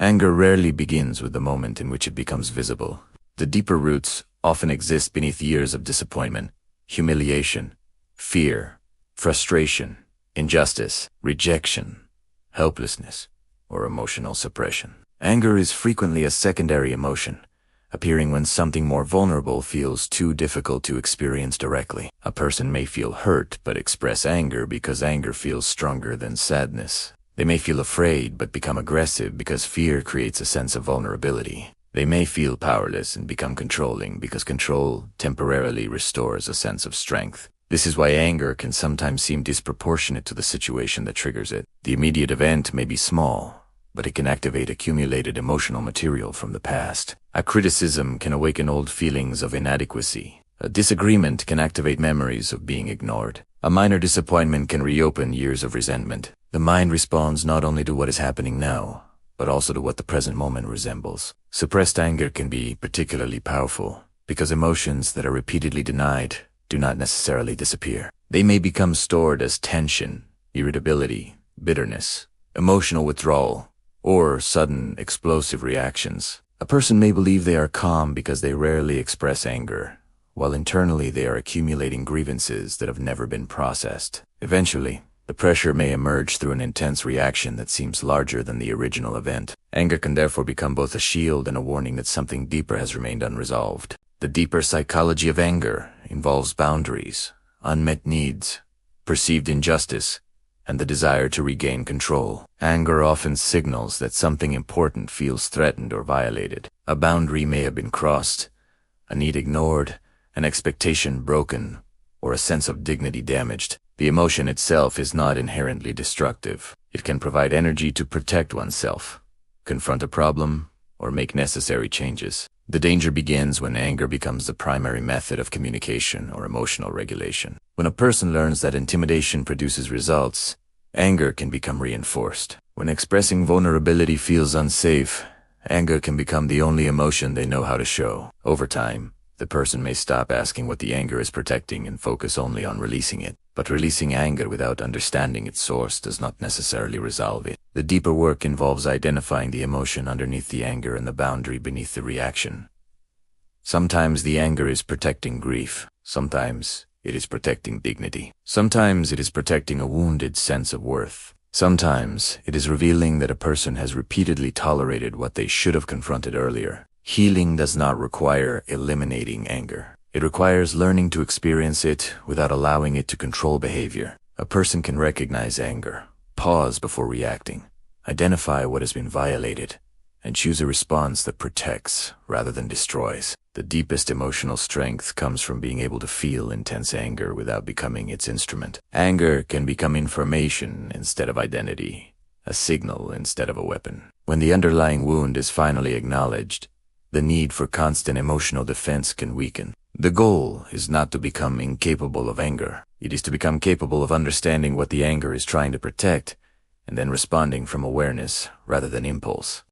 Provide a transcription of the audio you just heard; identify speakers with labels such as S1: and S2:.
S1: Anger rarely begins with the moment in which it becomes visible. The deeper roots often exist beneath years of disappointment, humiliation, fear, frustration, injustice, rejection, helplessness, or emotional suppression. Anger is frequently a secondary emotion, appearing when something more vulnerable feels too difficult to experience directly. A person may feel hurt but express anger because anger feels stronger than sadness. They may feel afraid but become aggressive because fear creates a sense of vulnerability. They may feel powerless and become controlling because control temporarily restores a sense of strength. This is why anger can sometimes seem disproportionate to the situation that triggers it. The immediate event may be small, but it can activate accumulated emotional material from the past. A criticism can awaken old feelings of inadequacy. A disagreement can activate memories of being ignored. A minor disappointment can reopen years of resentment. The mind responds not only to what is happening now, but also to what the present moment resembles. Suppressed anger can be particularly powerful because emotions that are repeatedly denied do not necessarily disappear. They may become stored as tension, irritability, bitterness, emotional withdrawal, or sudden explosive reactions. A person may believe they are calm because they rarely express anger, while internally they are accumulating grievances that have never been processed. Eventually, the pressure may emerge through an intense reaction that seems larger than the original event. Anger can therefore become both a shield and a warning that something deeper has remained unresolved. The deeper psychology of anger involves boundaries, unmet needs, perceived injustice, and the desire to regain control. Anger often signals that something important feels threatened or violated. A boundary may have been crossed, a need ignored, an expectation broken, or a sense of dignity damaged. The emotion itself is not inherently destructive. It can provide energy to protect oneself, confront a problem, or make necessary changes. The danger begins when anger becomes the primary method of communication or emotional regulation. When a person learns that intimidation produces results, anger can become reinforced. When expressing vulnerability feels unsafe, anger can become the only emotion they know how to show. Over time, the person may stop asking what the anger is protecting and focus only on releasing it. But releasing anger without understanding its source does not necessarily resolve it. The deeper work involves identifying the emotion underneath the anger and the boundary beneath the reaction. Sometimes the anger is protecting grief. Sometimes it is protecting dignity. Sometimes it is protecting a wounded sense of worth. Sometimes it is revealing that a person has repeatedly tolerated what they should have confronted earlier. Healing does not require eliminating anger. It requires learning to experience it without allowing it to control behavior. A person can recognize anger, pause before reacting, identify what has been violated, and choose a response that protects rather than destroys. The deepest emotional strength comes from being able to feel intense anger without becoming its instrument. Anger can become information instead of identity, a signal instead of a weapon. When the underlying wound is finally acknowledged, the need for constant emotional defense can weaken. The goal is not to become incapable of anger. It is to become capable of understanding what the anger is trying to protect and then responding from awareness rather than impulse.